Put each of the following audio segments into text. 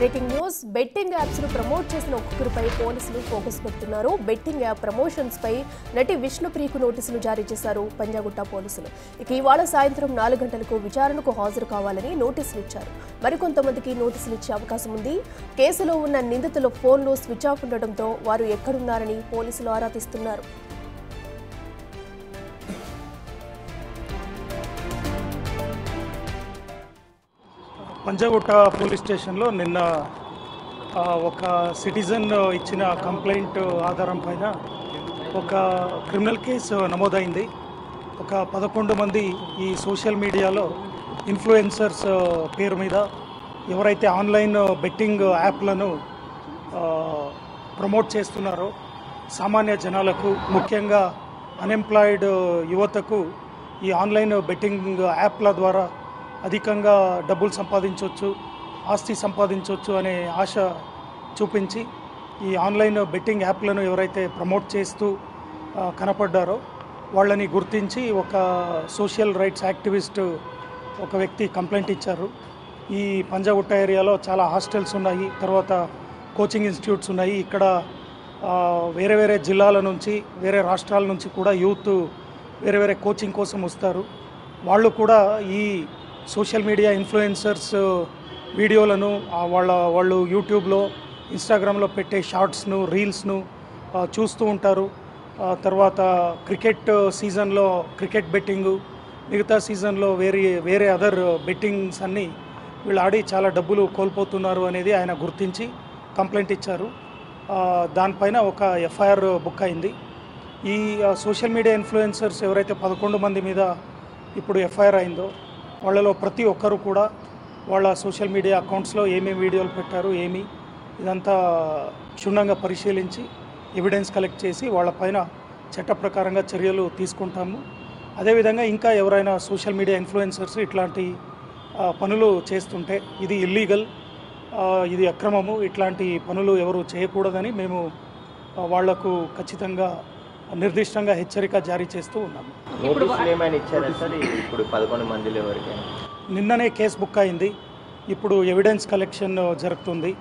Breaking news betting apps ను promote చేసిన ఒక్కొక్కరిపై పోలీసులు ఫోకస్ పెడుతున్నారు. బెట్టింగ్ యాప్ ప్రమోషన్స్ పై నటి విష్ణుప్రియకు నోటీసులు జారీ చేశారు పంజాగుట్ట పోలీసులు. ఇక ఇవాళ సాయంత్రం 4 గంటలకు విచారణకు హాజరు కావాలని నోటీసులు ఇచ్చారు. మరికొంతమందికి నోటీసులు ఇచ్చే అవకాశం ఉంది. కేసులో ఉన్న నిందితుల ఫోన్లు స్విచ్ ఆఫ్ ఉండడంతో వారు ఎక్కడున్నారని పోలీసులు ఆరా తీస్తున్నారు. పంజాగుట్ట పోలీస్ స్టేషన్లో నిన్న ఒక సిటిజన్ ఇచ్చిన కంప్లైంట్ ఆధారం పైన ఒక క్రిమినల్ కేసు నమోదైంది. ఒక 11 మంది ఈ సోషల్ మీడియాలో ఇన్ఫ్లుయెన్సర్స్ పేరు మీద ఎవరైతే ఆన్లైన్ బెట్టింగ్ యాప్లను ప్రమోట్ చేస్తున్నారో సామాన్య జనాలకు, ముఖ్యంగా అన్ఎంప్లాయిడ్ యువతకు ఈ ఆన్లైన్ బెట్టింగ్ యాప్ల ద్వారా అధికంగా డబ్బులు సంపాదించవచ్చు, ఆస్తి సంపాదించవచ్చు అనే ఆశ చూపించి ఈ ఆన్లైన్ బెట్టింగ్ యాప్లను ఎవరైతే ప్రమోట్ చేస్తూ కనపడ్డారో వాళ్ళని గుర్తించి ఒక సోషల్ రైట్స్ యాక్టివిస్ట్ ఒక వ్యక్తి కంప్లైంట్ ఇచ్చారు. ఈ పంజాగుట్ట ఏరియాలో చాలా హాస్టల్స్ ఉన్నాయి, తర్వాత కోచింగ్ ఇన్స్టిట్యూట్స్ ఉన్నాయి. ఇక్కడ వేరే వేరే జిల్లాల నుంచి, వేరే రాష్ట్రాల నుంచి కూడా యూత్ వేరే వేరే కోచింగ్ కోసం వస్తారు. వాళ్ళు కూడా ఈ సోషల్ మీడియా ఇన్ఫ్లుయెన్సర్స్ వీడియోలను వాళ్ళు యూట్యూబ్లో, ఇన్స్టాగ్రామ్లో పెట్టే షార్ట్స్ను, రీల్స్ను చూస్తూ ఉంటారు. తర్వాత క్రికెట్ సీజన్లో క్రికెట్ బెట్టింగు, మిగతా సీజన్లో వేరే అదర్ బెట్టింగ్స్ అన్నీ వీళ్ళు ఆడి చాలా డబ్బులు కోల్పోతున్నారు అనేది ఆయన గుర్తించి కంప్లైంట్ ఇచ్చారు. దానిపైన ఒక ఎఫ్ఐఆర్ బుక్ అయింది. ఈ సోషల్ మీడియా ఇన్ఫ్లుయెన్సర్స్ ఎవరైతే 11 మంది మీద ఇప్పుడు ఎఫ్ఐఆర్ అయిందో వాళ్ళలో ప్రతి ఒక్కరు కూడా వాళ్ళ సోషల్ మీడియా అకౌంట్స్లో ఏమేమి వీడియోలు పెట్టారు, ఇదంతా క్షుణ్ణంగా పరిశీలించి ఎవిడెన్స్ కలెక్ట్ చేసి వాళ్ళపైన చట్ట ప్రకారంగా చర్యలు తీసుకుంటాము. అదేవిధంగా ఇంకా ఎవరైనా సోషల్ మీడియా ఇన్ఫ్లుయెన్సర్స్ ఇట్లాంటి పనులు చేస్తుంటే ఇది ఇల్లీగల్, ఇది అక్రమము, ఇట్లాంటి పనులు ఎవరు చేయకూడదని మేము వాళ్లకు ఖచ్చితంగా నిర్దిష్టంగా హెచ్చరిక జారీ చేస్తూ ఉన్నాము. నిన్ననే కేసు బుక్ అయింది. ఇప్పుడు ఎవిడెన్స్ కలెక్షన్ జరుగుతుంది.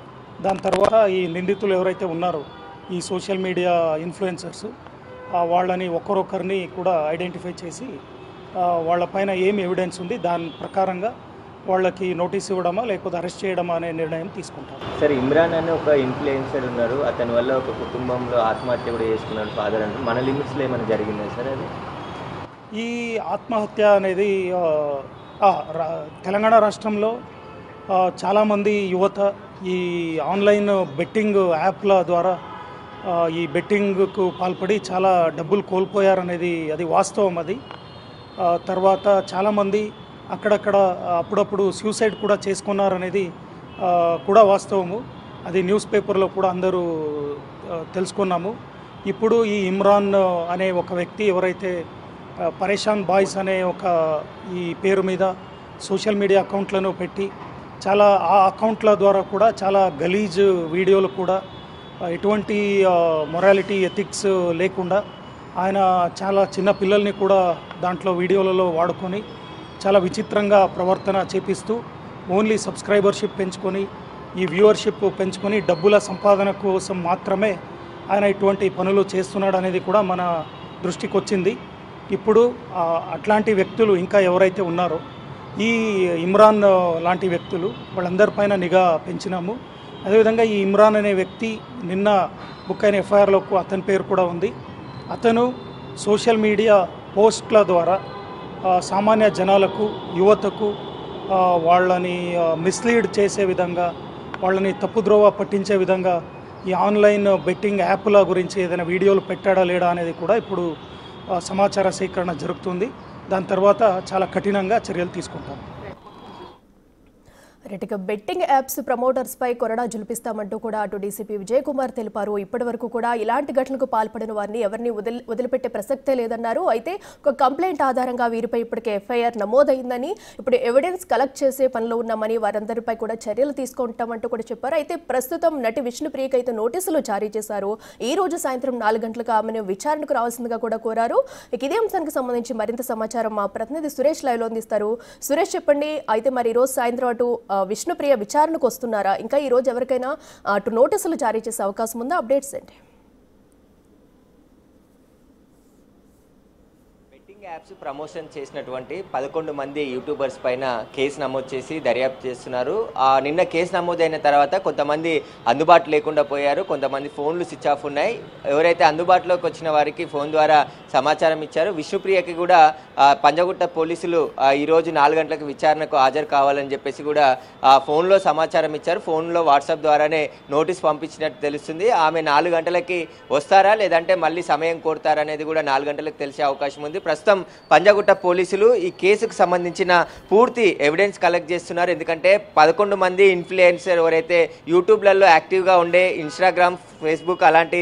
దాని తర్వాత ఈ నిందితులు ఎవరైతే ఉన్నారో ఈ సోషల్ మీడియా ఇన్ఫ్లుయెన్సర్స్ వాళ్ళని ఒక్కరొక్కరిని కూడా ఐడెంటిఫై చేసి వాళ్ళపైన ఏమి ఎవిడెన్స్ ఉంది దాని ప్రకారంగా వాళ్ళకి నోటీస్ ఇవ్వడమా లేకపోతే అరెస్ట్ చేయడమా అనే నిర్ణయం తీసుకుంటారు. సార్, ఇమ్రాన్ అని ఒక ఇన్ఫ్లుయెన్సర్ ఉన్నారు, అతని వల్ల ఒక కుటుంబంలో ఆత్మహత్య కూడా చేసుకున్నాడు ఫాదర్ అంటే మన లిమిట్స్లో ఏమైనా జరిగిందా సార్? అది ఈ ఆత్మహత్య అనేది తెలంగాణ రాష్ట్రంలో చాలామంది యువత ఈ ఆన్లైన్ బెట్టింగ్ యాప్ల ద్వారా ఈ బెట్టింగ్కు పాల్పడి చాలా డబ్బులు కోల్పోయారనేది అది వాస్తవం. అది తర్వాత చాలామంది అక్కడక్కడ అప్పుడప్పుడు సూసైడ్ కూడా చేసుకున్నారనేది కూడా వాస్తవము. అది న్యూస్ పేపర్లో కూడా అందరూ తెలుసుకున్నాము. ఇప్పుడు ఈ ఇమ్రాన్ అనే ఒక వ్యక్తి ఎవరైతే పరేషాన్ బాయ్స్ అనే ఒక ఈ పేరు మీద సోషల్ మీడియా అకౌంట్లను పెట్టి చాలా ఆ అకౌంట్ల ద్వారా కూడా చాలా గలీజ్ వీడియోలు కూడా ఎటువంటి మొరాలిటీ, ఎథిక్స్ లేకుండా ఆయన చాలా చిన్న పిల్లల్ని కూడా దాంట్లో వీడియోలలో వాడుకొని చాలా విచిత్రంగా ప్రవర్తన చేపిస్తూ ఓన్లీ సబ్స్క్రైబర్షిప్ పెంచుకొని, ఈ వ్యూవర్షిప్ పెంచుకొని డబ్బుల సంపాదన కోసం మాత్రమే ఆయన ఇటువంటి పనులు చేస్తున్నాడు అనేది కూడా మన దృష్టికి వచ్చింది. ఇప్పుడు అట్లాంటి వ్యక్తులు ఇంకా ఎవరైతే ఉన్నారో ఈ ఇమ్రాన్ లాంటి వ్యక్తులు వాళ్ళందరిపైన నిఘా పెంచినాము. అదేవిధంగా ఈ ఇమ్రాన్ అనే వ్యక్తి నిన్న బుక్ అయిన ఎఫ్ఐఆర్లో అతని పేరు కూడా ఉంది. అతను సోషల్ మీడియా పోస్ట్ల ద్వారా సామాన్య జనాలకు, యువతకు వాళ్ళని మిస్లీడ్ చేసే విధంగా, వాళ్ళని తప్పుద్రోవ పట్టించే విధంగా ఈ ఆన్లైన్ బెట్టింగ్ యాప్ల గురించి ఏదైనా వీడియోలు పెట్టాడా లేడా అనేది కూడా ఇప్పుడు సమాచార సేకరణ జరుగుతుంది. దాని తర్వాత చాలా కఠినంగా చర్యలు తీసుకుంటాం. ఇక బెట్టింగ్ యాప్స్ ప్రమోటర్స్ పై కొరడా జులిపిస్తామంటూ కూడా అటు డీసీపీ విజయ్ కుమార్ తెలిపారు. ఇప్పటి వరకు కూడా ఇలాంటి ఘటనలకు పాల్పడిన వారిని ఎవరిని వదిలిపెట్టే ప్రసక్తే లేదన్నారు. అయితే ఒక కంప్లైంట్ ఆధారంగా వీరిపై ఇప్పటికే ఎఫ్ఐఆర్ నమోదైందని, ఇప్పుడు ఎవిడెన్స్ కలెక్ట్ చేసే పనిలో ఉన్నామని, వారందరిపై కూడా చర్యలు తీసుకుంటామంటూ కూడా చెప్పారు. అయితే ప్రస్తుతం నటి విష్ణుప్రియకి అయితే నోటీసులు జారీ చేశారు. ఈ రోజు సాయంత్రం 4 గంటలకు ఆమెను విచారణకు రావాల్సిందిగా కూడా కోరారు. ఇదే అంశానికి సంబంధించి మరింత సమాచారం మా ప్రతినిధి సురేష్ లైవ్ లో అందిస్తారు. సురేష్, చెప్పండి. అయితే మరి ఈ రోజు సాయంత్రం అటు విష్ణుప్రియ విచారణకు వస్తున్నారా? ఇంకా ఈ రోజు ఎవరికైనా అటు నోటీసులు జారీ చేసే అవకాశం ఉందా? అప్డేట్స్ ఏంటి? యాప్స్ ప్రమోషన్ చేసినటువంటి 11 మంది యూట్యూబర్స్ పైన కేసు నమోదు చేసి దర్యాప్తు చేస్తున్నారు. నిన్న కేసు నమోదైన తర్వాత కొంతమంది అందుబాటు లేకుండా పోయారు, కొంతమంది ఫోన్లు స్విచ్ ఆఫ్ ఉన్నాయి. ఎవరైతే అందుబాటులోకి వచ్చిన వారికి ఫోన్ ద్వారా సమాచారం ఇచ్చారు. విష్ణుప్రియకి కూడా పంజగుట్ట పోలీసులు ఈరోజు 4 గంటలకు విచారణకు హాజరు కావాలని చెప్పేసి కూడా ఫోన్లో సమాచారం ఇచ్చారు. ఫోన్లో వాట్సాప్ ద్వారానే నోటీస్ పంపించినట్టు తెలుస్తుంది. ఆమె 4 గంటలకి వస్తారా లేదంటే మళ్ళీ సమయం కోరుతారా అనేది కూడా 4 గంటలకు తెలిసే అవకాశం ఉంది. ప్రస్తుతం పంజగుట్ట పోలీసులు ఈ కేసుకు సంబంధించిన పూర్తి ఎవిడెన్స్ కలెక్ట్ చేస్తున్నారు. ఎందుకంటే 11 మంది ఇన్ఫ్లుయెన్సర్ ఎవరైతే యూట్యూబ్లలో యాక్టివ్గా ఉండే ఇన్స్టాగ్రామ్, ఫేస్బుక్ అలాంటి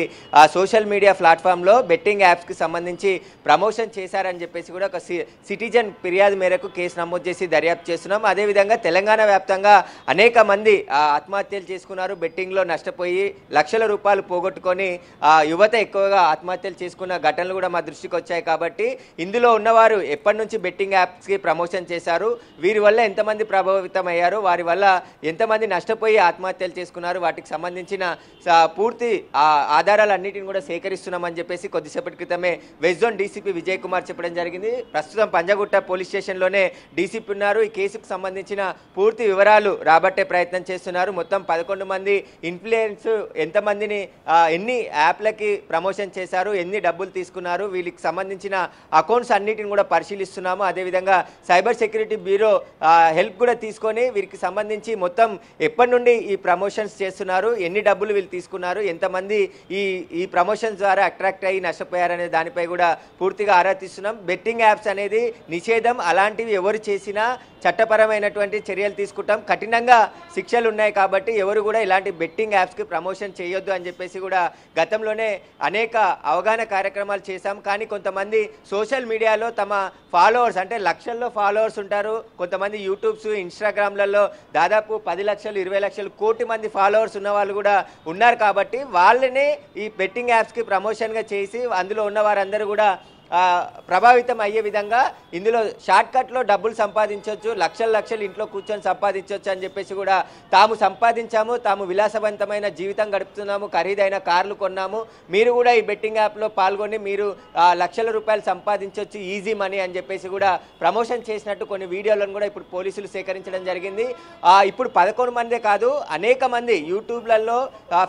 సోషల్ మీడియా ప్లాట్ఫామ్లో బెట్టింగ్ యాప్స్కి సంబంధించి ప్రమోషన్ చేశారని చెప్పేసి కూడా ఒక సిటిజన్ ఫిర్యాదు మేరకు కేసు నమోదు చేసి దర్యాప్తు చేస్తున్నాం. అదేవిధంగా తెలంగాణ వ్యాప్తంగా అనేక మంది ఆత్మహత్యలు చేసుకున్నారు. బెట్టింగ్లో నష్టపోయి లక్షల రూపాయలు పోగొట్టుకొని యువత ఎక్కువగా ఆత్మహత్యలు చేసుకున్న ఘటనలు కూడా మా దృష్టికి వచ్చాయి. కాబట్టి ఇందులో ఉన్నవారు ఎప్పటి నుంచి బెట్టింగ్ యాప్స్కి ప్రమోషన్ చేశారు, వీరి వల్ల ఎంతమంది ప్రభావితం అయ్యారు, వారి వల్ల ఎంతమంది నష్టపోయి ఆత్మహత్యలు చేసుకున్నారు, వాటికి సంబంధించిన పూర్తి ఆధారాలన్నిటిని కూడా సేకరిస్తున్నామని చెప్పేసి కొద్దిసేపటి క్రితమే west zone DCP Vijay Kumar చెప్పడం జరిగింది. ప్రస్తుతం పంజగుట్ట పోలీస్ స్టేషన్లోనే డీసీపీ ఉన్నారు. ఈ కేసుకు సంబంధించిన పూర్తి వివరాలు రాబట్టే ప్రయత్నం చేస్తున్నారు. మొత్తం 11 మంది ఇన్ఫ్లుయెన్స్ ఎంతమందిని ఎన్ని యాప్లకి ప్రమోషన్ చేశారు, ఎన్ని డబ్బులు తీసుకున్నారు, వీళ్ళకి సంబంధించిన అకౌంట్స్ అన్నిటిని కూడా పరిశీలిస్తున్నాము. అదేవిధంగా సైబర్ సెక్యూరిటీ బ్యూరో హెల్ప్ కూడా తీసుకొని వీరికి సంబంధించి మొత్తం ఎప్పటి నుండి ఈ ప్రమోషన్స్ చేస్తున్నారు, ఎన్ని డబ్బులు వీళ్ళు తీసుకున్నారు, ఎంతమంది ఈ ప్రమోషన్స్ ద్వారా అట్రాక్ట్ అయ్యి నష్టపోయారనే దానిపై కూడా పూర్తిగా ఆరా తీస్తున్నాం. బెట్టింగ్ యాప్స్ అనేది నిషేధం, అలాంటివి ఎవరు చేసినా చట్టపరమైనటువంటి చర్యలు తీసుకుంటాం, కఠినంగా శిక్షలు ఉన్నాయి. కాబట్టి ఎవరు కూడా ఇలాంటి బెట్టింగ్ యాప్స్కి ప్రమోషన్ చేయొద్దు అని చెప్పేసి కూడా గతంలోనే అనేక అవగాహన కార్యక్రమాలు చేశాం. కానీ కొంతమంది సోషల్ మీడియాలో తమ ఫాలోవర్స్, అంటే లక్షల్లో ఫాలోవర్స్ ఉంటారు, కొంతమంది యూట్యూబ్స్, ఇన్స్టాగ్రామ్లలో దాదాపు 10 లక్షలు, 20 లక్షలు, కోటి మంది ఫాలోవర్స్ ఉన్న వాళ్ళు కూడా ఉన్నారు. కాబట్టి వాళ్ళనే ఈ బెట్టింగ్ యాప్స్కి ప్రమోషన్గా చేసి అందులో ఉన్న వారందరూ కూడా ప్రభావితం అయ్యే విధంగా ఇందులో షార్ట్ కట్లో డబ్బులు సంపాదించవచ్చు, లక్షలు ఇంట్లో కూర్చొని సంపాదించవచ్చు అని చెప్పేసి కూడా తాము సంపాదించాము, తాము విలాసవంతమైన జీవితం గడుపుతున్నాము, ఖరీదైన కార్లు కొన్నాము, మీరు కూడా ఈ బెట్టింగ్ యాప్లో పాల్గొని మీరు లక్షల రూపాయలు సంపాదించవచ్చు, ఈజీ మనీ అని చెప్పేసి కూడా ప్రమోషన్ చేసినట్టు కొన్ని వీడియోలను కూడా ఇప్పుడు పోలీసులు సేకరించడం జరిగింది. ఇప్పుడు 11 మందే కాదు, అనేక మంది యూట్యూబ్లలో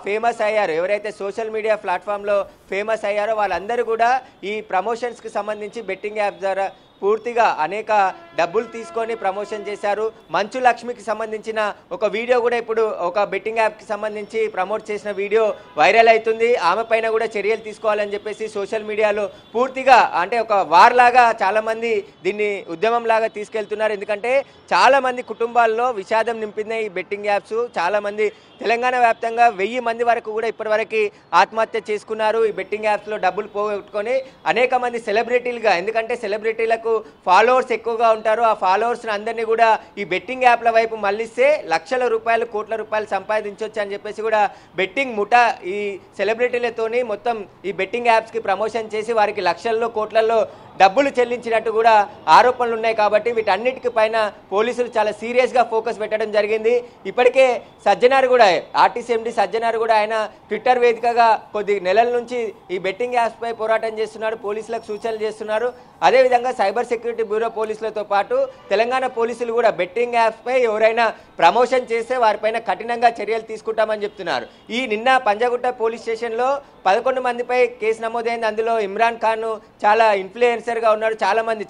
ఫేమస్ అయ్యారు. ఎవరైతే సోషల్ మీడియా ప్లాట్ఫామ్లో ఫేమస్ అయ్యారో వాళ్ళందరూ కూడా ఈ ప్రమోషన్స్కి సంబంధించి బెట్టింగ్ యాప్ ద్వారా పూర్తిగా అనేక డబ్బులు తీసుకొని ప్రమోషన్ చేశారు. మంచు లక్ష్మికి సంబంధించిన ఒక వీడియో కూడా ఇప్పుడు ఒక బెట్టింగ్ యాప్కి సంబంధించి ప్రమోట్ చేసిన వీడియో వైరల్ అవుతుంది. ఆమె పైన కూడా చర్యలు తీసుకోవాలని చెప్పేసి సోషల్ మీడియాలో పూర్తిగా అంటే ఒక వార్ లాగా చాలామంది దీన్ని ఉద్యమం లాగా తీసుకెళ్తున్నారు. ఎందుకంటే చాలామంది కుటుంబాల్లో విషాదం నింపినాయి ఈ బెట్టింగ్ యాప్స్. చాలామంది తెలంగాణ వ్యాప్తంగా 1000 మంది వరకు కూడా ఇప్పటివరకు ఆత్మహత్య చేసుకున్నారు ఈ బెట్టింగ్ యాప్స్లో డబ్బులు పోగొట్టుకొని. అనేక మంది సెలబ్రిటీలుగా, ఎందుకంటే సెలబ్రిటీలకు ఫాలోవర్స్ ఎక్కువగా ఉంటారు, ఆ ఫాలోవర్స్ అందరినీ కూడా ఈ బెట్టింగ్ యాప్ల వైపు మళ్ళిస్తే లక్షల రూపాయలు, కోట్ల రూపాయలు సంపాదించవచ్చు అని చెప్పేసి కూడా బెట్టింగ్ ముఠా ఈ సెలబ్రిటీలతోని మొత్తం ఈ బెట్టింగ్ యాప్స్కి ప్రమోషన్ చేసి వారికి లక్షల్లో, కోట్లలో డబ్బులు చెల్లించినట్టు కూడా ఆరోపణలు ఉన్నాయి. కాబట్టి వీటన్నిటికి పైన పోలీసులు చాలా సీరియస్గా ఫోకస్ పెట్టడం జరిగింది. ఇప్పటికే సజ్జనార్ కూడా, ఆర్టీసీ ఎండీ సజ్జనార్ కూడా ఆయన ట్విట్టర్ వేదికగా కొద్ది నెలల నుంచి ఈ బెట్టింగ్ యాప్స్పై పోరాటం చేస్తున్నారు, పోలీసులకు సూచనలు చేస్తున్నారు. అదేవిధంగా సైబర్ సెక్యూరిటీ బ్యూరో పోలీసులతో పాటు తెలంగాణ పోలీసులు కూడా బెట్టింగ్ యాప్స్పై ఎవరైనా ప్రమోషన్ చేస్తే వారిపైన కఠినంగా చర్యలు తీసుకుంటామని చెప్తున్నారు. ఈ నిన్న పంజగుట్ట పోలీస్ స్టేషన్లో 11 మందిపై కేసు నమోదైంది. అందులో ఇమ్రాన్ ఖాన్ చాలా ఇన్ఫ్లుయెన్సర్గా ఉన్నాడు, చాలామంది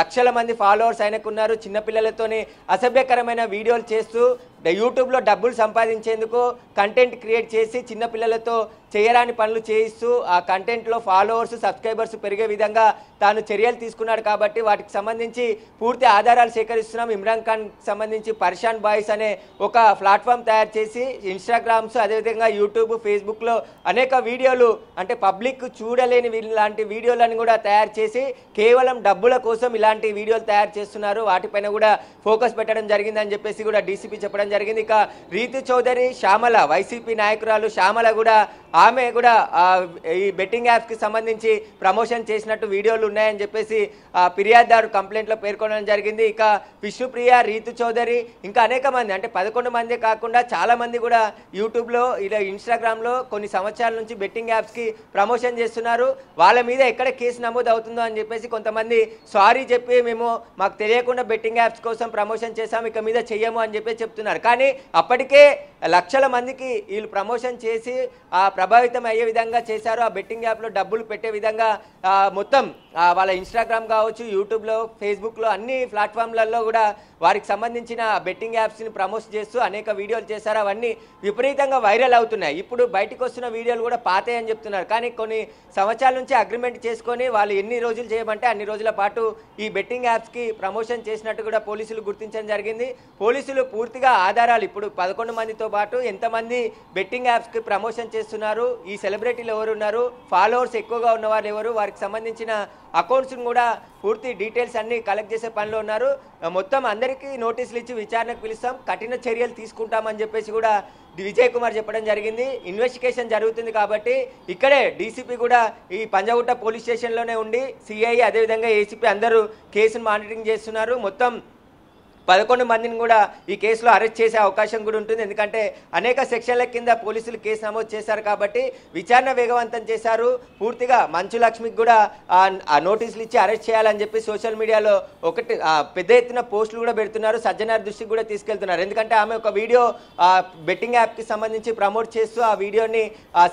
లక్షల మంది ఫాలోవర్స్ ఆయనకు ఉన్నారు. చిన్నపిల్లలతోని అసభ్యకరమైన వీడియోలు చేస్తూ యూట్యూబ్లో డబ్బులు సంపాదించేందుకు కంటెంట్ క్రియేట్ చేసి చిన్నపిల్లలతో చేయరాని పనులు చేయిస్తూ ఆ కంటెంట్లో ఫాలోవర్స్, సబ్స్క్రైబర్స్ పెరిగే విధంగా తాను చర్యలు తీసుకున్నాడు. కాబట్టి వాటికి సంబంధించి పూర్తి ఆధారాలు సేకరిస్తున్నాం. ఇమ్రాన్ ఖాన్ సంబంధించి పర్షాన్ బాయ్స్ అనే ఒక ప్లాట్ఫామ్ తయారు చేసి ఇన్స్టాగ్రామ్స్, అదేవిధంగా యూట్యూబ్, ఫేస్బుక్లో అనేక వీడియోలు, అంటే పబ్లిక్ చూడలేని ఇలాంటి వీడియోలను కూడా తయారు చేసి కేవలం డబ్బుల కోసం ఇలాంటి వీడియోలు తయారు చేస్తున్నారు. వాటిపైన కూడా ఫోకస్ పెట్టడం జరిగిందని చెప్పేసి కూడా డీసీపీ చెప్పడం జరిగింది. జరిగింది. ఇక రీతు చౌదరి శ్యామల వైసీపీ నాయకురాలు శ్యామల కూడా ఆమె కూడా ఈ బెట్టింగ్ యాప్స్కి సంబంధించి ప్రమోషన్ చేసినట్టు వీడియోలు ఉన్నాయని చెప్పేసి ఫిర్యాదుదారు కంప్లైంట్లో పేర్కొనడం జరిగింది. ఇక విష్ణుప్రియ, రీతు చౌదరి ఇంకా అనేక మంది అంటే 11 మంది కాకుండా చాలా మంది కూడా యూట్యూబ్లో ఇలా ఇన్స్టాగ్రామ్లో కొన్ని సంవత్సరాల నుంచి బెట్టింగ్ యాప్స్కి ప్రమోషన్ చేస్తున్నారు. వాళ్ళ మీద ఎక్కడ కేసు నమోదు అవుతుందో అని చెప్పేసి కొంతమంది సారీ చెప్పి మేము మాకు తెలియకుండా బెట్టింగ్ యాప్స్ కోసం ప్రమోషన్ చేసాం, ఇక మీద చెయ్యము అని చెప్పి చెప్తున్నారు. కానీ అప్పటికే లక్షల మందికి వీళ్ళు ప్రమోషన్ చేసి ప్రభావితం అయ్యే విధంగా చేశారు. ఆ బెట్టింగ్ యాప్లో డబ్బులు పెట్టే విధంగా మొత్తం వాళ్ళ ఇన్స్టాగ్రామ్ కావచ్చు, యూట్యూబ్లో, ఫేస్బుక్లో అన్ని ప్లాట్ఫామ్లలో కూడా వారికి సంబంధించిన బెట్టింగ్ యాప్స్ని ప్రమోట్ చేస్తూ అనేక వీడియోలు చేశారు. అవన్నీ విపరీతంగా వైరల్ అవుతున్నాయి. ఇప్పుడు బయటకు వస్తున్న వీడియోలు కూడా పాతే అని చెప్తున్నారు. కానీ కొన్ని సంవత్సరాల నుంచి అగ్రిమెంట్ చేసుకొని వాళ్ళు ఎన్ని రోజులు చేయమంటే అన్ని రోజుల పాటు ఈ బెట్టింగ్ యాప్స్కి ప్రమోషన్ చేసినట్టు కూడా పోలీసులు గుర్తించడం జరిగింది. పోలీసులు పూర్తిగా ఆధారాలు ఇప్పుడు 11 మందితో పాటు ఎంతమంది బెట్టింగ్ యాప్స్కి ప్రమోషన్ చేస్తున్నారు, ఈ సెలబ్రిటీలు ఎవరు ఉన్నారు, ఫాలోవర్స్ ఎక్కువగా ఉన్నవారు ఎవరు, వారికి సంబంధించిన అకౌంట్స్ని కూడా పూర్తి డీటెయిల్స్ అన్ని కలెక్ట్ చేసే పనిలో ఉన్నారు. మొత్తం అందరికీ నోటీసులు ఇచ్చి విచారణకు పిలుస్తాం, కఠిన చర్యలు తీసుకుంటామని చెప్పేసి కూడా విజయ్ కుమార్ చెప్పడం జరిగింది. ఇన్వెస్టిగేషన్ జరుగుతుంది కాబట్టి ఇక్కడే డీసీపీ కూడా ఈ పంజాగుట్ట పోలీస్ స్టేషన్లోనే ఉండి సిఐ అదేవిధంగా ఏసీపీ అందరూ కేసును మానిటరింగ్ చేస్తున్నారు. మొత్తం 11 మందిని కూడా ఈ కేసులో అరెస్ట్ చేసే అవకాశం కూడా ఉంటుంది. ఎందుకంటే అనేక సెక్షన్ల కింద పోలీసులు కేసు నమోదు చేశారు కాబట్టి విచారణ వేగవంతం చేశారు. పూర్తిగా మంచు లక్ష్మికి కూడా ఆ నోటీసులు ఇచ్చి అరెస్ట్ చేయాలని చెప్పి సోషల్ మీడియాలో పెద్ద ఎత్తున పోస్టులు కూడా పెడుతున్నారు. సజ్జనార్ దృష్టికి కూడా తీసుకెళ్తున్నారు. ఎందుకంటే ఆమె ఒక వీడియో బెట్టింగ్ యాప్కి సంబంధించి ప్రమోట్ చేస్తూ ఆ వీడియోని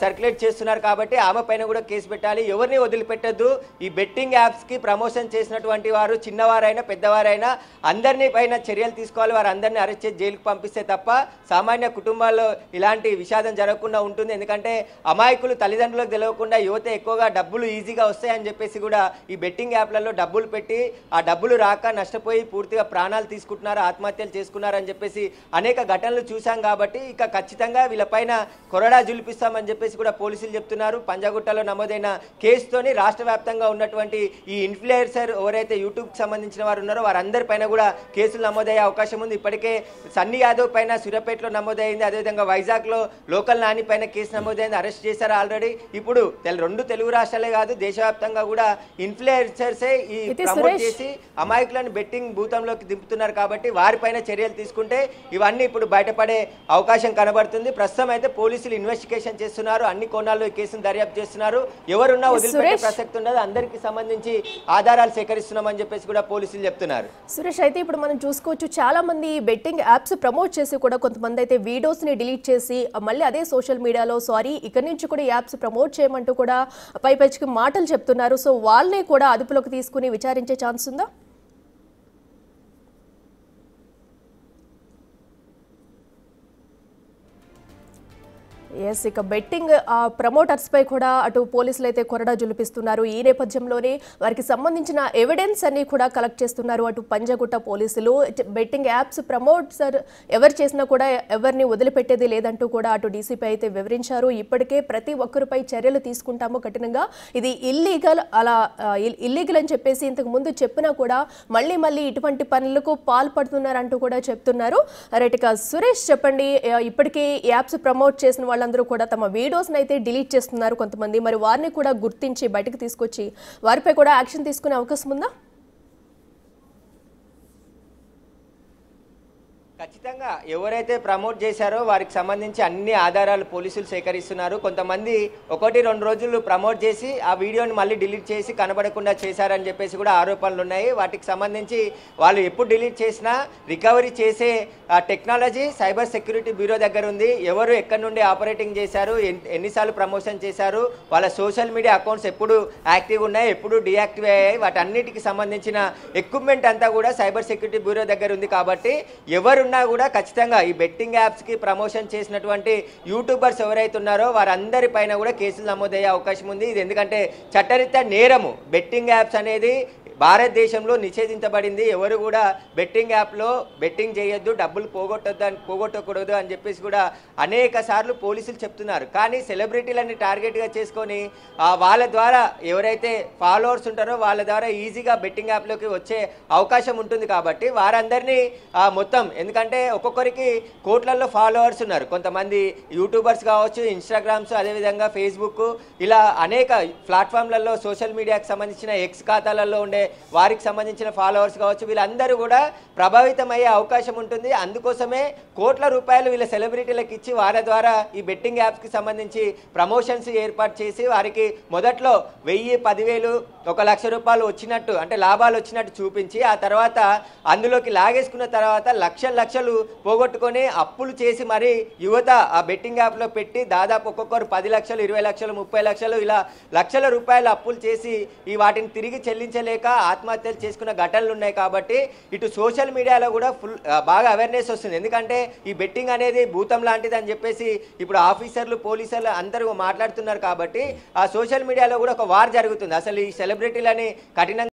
సర్క్యులేట్ చేస్తున్నారు కాబట్టి ఆమె పైన కూడా కేసు పెట్టాలి. ఎవరిని వదిలిపెట్టద్దు. ఈ బెట్టింగ్ యాప్స్కి ప్రమోషన్ చేసినటువంటి వారు చిన్నవారైనా పెద్దవారైనా అందరినీ పైన చర్యలు తీసుకోవాలి. వారందరినీ అరెస్ట్ చేసి జైలుకు పంపిస్తే తప్ప సామాన్య కుటుంబాల్లో ఇలాంటి విషాదం జరగకుండా ఉంటుంది. ఎందుకంటే అమాయకులు తల్లిదండ్రులకు తెలియకుండా యువత ఎక్కువగా డబ్బులు ఈజీగా వస్తాయని చెప్పేసి కూడా ఈ బెట్టింగ్ యాప్లలో డబ్బులు పెట్టి ఆ డబ్బులు రాక నష్టపోయి పూర్తిగా ప్రాణాలు తీసుకుంటున్నారు, ఆత్మహత్యలు చేసుకున్నారని చెప్పేసి అనేక ఘటనలు చూసాం. కాబట్టి ఇక ఖచ్చితంగా వీళ్ళపైన కొరడా జులిపిస్తామని చెప్పేసి కూడా పోలీసులు చెప్తున్నారు. పంజాగుట్టలో నమోదైన కేసుతోని రాష్ట్ర వ్యాప్తంగా ఉన్నటువంటి ఈ ఇన్ఫ్లుయెన్సర్ ఎవరైతే యూట్యూబ్కి సంబంధించిన వారు ఉన్నారో వారందరిపైన కూడా కేసులు నమోదయ్యే అవకాశం ఉంది. ఇప్పటికే సన్నీ యాదవ్ పైన సూర్యాపేటలో నమోదైంది, అదేవిధంగా వైజాగ్లో లోకల్ నాని పైన కేసు నమోదైంది, అరెస్ట్ చేశారు ఆల్రెడీ. ఇప్పుడు 2 తెలుగు రాష్ట్రాలే కాదు దేశవ్యాప్తంగా కూడా ఇన్ఫ్లుయెన్సర్సే ఈ ప్రమోట్ చేసి అమాయకులను బెట్టింగ్ భూతంలోకి దింపుతున్నారు. కాబట్టి వారిపైన చర్యలు తీసుకుంటే ఇవన్నీ ఇప్పుడు బయటపడే అవకాశం కనబడుతుంది. ప్రస్తుతం అయితే పోలీసులు ఇన్వెస్టిగేషన్ చేస్తున్నారు, అన్ని కోణాల్లో ఈ కేసును దర్యాప్తు చేస్తున్నారు. ఎవరున్నా వదిలిపెట్టే ప్రసక్తి ఉండదు, అందరికీ సంబంధించి ఆధారాలు సేకరిస్తున్నామని చెప్పేసి కూడా పోలీసులు చెప్తున్నారు. సురేష్, అయితే ఇప్పుడు మనం చూసుకోవచ్చు చాలా మంది బెట్టింగ్ యాప్స్ ప్రమోట్ చేసి కూడా కొంతమంది అయితే వీడియోస్ని డిలీట్ చేసి మళ్ళీ అదే సోషల్ మీడియాలో సారీ ఇక్కడి నుంచి కూడా యాప్స్ ప్రమోట్ చేయమంటూ కూడా పైపైకి మాటలు చెప్తున్నారు. సో వాళ్ళని కూడా అదుపులోకి తీసుకుని విచారించే ఛాన్స్ ఉందా? ఎస్, ఇక బెట్టింగ్ ప్రమోటర్స్ పై కూడా అటు పోలీసులు అయితే కొరడా జులిపిస్తున్నారు. ఈ నేపథ్యంలోనే వారికి సంబంధించిన ఎవిడెన్స్ అన్ని కూడా కలెక్ట్ చేస్తున్నారు అటు పంజగుట్ట పోలీసులు. బెట్టింగ్ యాప్స్ ప్రమోటర్ ఎవరు చేసినా కూడా ఎవరిని వదిలిపెట్టేది లేదంటూ కూడా అటు డీసీపీ అయితే వివరించారు. ఇప్పటికే ప్రతి ఒక్కరిపై చర్యలు తీసుకుంటాము కఠినంగా, ఇది ఇల్లీగల్ ఇల్లీగల్ అని చెప్పేసి ఇంతకు ముందు చెప్పినా కూడా మళ్ళీ ఇటువంటి పనులకు పాల్పడుతున్నారంటూ కూడా చెప్తున్నారు. రైట్, ఇక సురేష్ చెప్పండి, ఇప్పటికే యాప్స్ ప్రమోట్ చేసిన వాళ్ళందరూ కూడా తమ వీడియోస్ని అయితే డిలీట్ చేస్తున్నారు కొంతమంది, మరి వారిని కూడా గుర్తించి బయటకు తీసుకొచ్చి వారిపై కూడా యాక్షన్ తీసుకునే అవకాశం ఉందా? ఖచ్చితంగా ఎవరైతే ప్రమోట్ చేశారో వారికి సంబంధించి అన్ని ఆధారాలు పోలీసులు సేకరిస్తున్నారు. కొంతమంది 1-2 రోజులు ప్రమోట్ చేసి ఆ వీడియోని మళ్ళీ డిలీట్ చేసి కనబడకుండా చేశారని చెప్పేసి కూడా ఆరోపణలు ఉన్నాయి. వాటికి సంబంధించి వాళ్ళు ఎప్పుడు డిలీట్ చేసినా రికవరీ చేసే టెక్నాలజీ సైబర్ సెక్యూరిటీ బ్యూరో దగ్గర ఉంది. ఎవరు ఎక్కడి నుండి ఆపరేటింగ్ చేశారు, ఎన్నిసార్లు ప్రమోషన్ చేశారు, వాళ్ళ సోషల్ మీడియా అకౌంట్స్ ఎప్పుడు యాక్టివ్ ఉన్నాయి, ఎప్పుడు డియాక్టివ్ అయ్యాయి, వాటన్నిటికి సంబంధించిన ఎక్విప్మెంట్ అంతా కూడా సైబర్ సెక్యూరిటీ బ్యూరో దగ్గర ఉంది. కాబట్టి ఎవరున్నా కూడా ఖచ్చితంగా ఈ బెట్టింగ్ యాప్స్కి ప్రమోషన్ చేసినటువంటి యూట్యూబర్స్ ఎవరైతే ఉన్నారో వారందరి పైన కూడా కేసులు నమోదయ్యే అవకాశం ఉంది. ఇది ఎందుకంటే చట్టరీత్యా నేరము. బెట్టింగ్ యాప్స్ అనేది భారతదేశంలో నిషేధించబడింది. ఎవరు కూడా బెట్టింగ్ యాప్లో బెట్టింగ్ చేయొద్దు, డబ్బులు పోగొట్టకూడదు అని చెప్పేసి కూడా అనేక సార్లు పోలీసులు చెప్తున్నారు. కానీ సెలబ్రిటీలని టార్గెట్గా చేసుకొని వాళ్ళ ద్వారా ఎవరైతే ఫాలోవర్స్ ఉంటారో వాళ్ళ ద్వారా ఈజీగా బెట్టింగ్ యాప్లోకి వచ్చే అవకాశం ఉంటుంది. కాబట్టి వారందరినీ మొత్తం, ఎందుకంటే ఒక్కొక్కరికి కోట్లలో ఫాలోవర్స్ ఉన్నారు. కొంతమంది యూట్యూబర్స్ కావచ్చు, ఇన్స్టాగ్రామ్స్, అదేవిధంగా ఫేస్బుక్, ఇలా అనేక ప్లాట్ఫామ్లలో సోషల్ మీడియాకి సంబంధించిన ఎక్స్ ఖాతాలలో ఉండే వారికి సంబంధించిన ఫాలోవర్స్ కావచ్చు, వీళ్ళందరూ కూడా ప్రభావితం అయ్యే అవకాశం ఉంటుంది. అందుకోసమే కోట్ల రూపాయలు వీళ్ళ సెలబ్రిటీలకు ఇచ్చి వారి ద్వారా ఈ బెట్టింగ్ యాప్స్కి సంబంధించి ప్రమోషన్స్ ఏర్పాటు చేసి వారికి మొదట్లో 1000, 10,000, 1 లక్ష రూపాయలు వచ్చినట్టు, అంటే లాభాలు వచ్చినట్టు చూపించి ఆ తర్వాత అందులోకి లాగేసుకున్న తర్వాత లక్షలు పోగొట్టుకొని అప్పులు చేసి మరి యువత ఆ బెట్టింగ్ యాప్లో పెట్టి దాదాపు ఒక్కొక్కరు 10 లక్షలు, 20 లక్షలు, 30 లక్షలు, ఇలా లక్షల రూపాయలు అప్పులు చేసి ఈ వాటిని తిరిగి చెల్లించలేక ఆత్మహత్యలు చేసుకున్న ఘటనలు ఉన్నాయి. కాబట్టి ఇటు సోషల్ మీడియాలో కూడా బాగా అవేర్నెస్ వస్తుంది. ఎందుకంటే ఈ బెట్టింగ్ అనేది భూతం లాంటిది అని చెప్పేసి ఇప్పుడు ఆఫీసర్లు, పోలీసులు అందరూ మాట్లాడుతున్నారు. కాబట్టి ఆ సోషల్ మీడియాలో కూడా ఒక వార్ జరుగుతుంది. అసలు ఈ సెలబ్రిటీలని కఠినంగా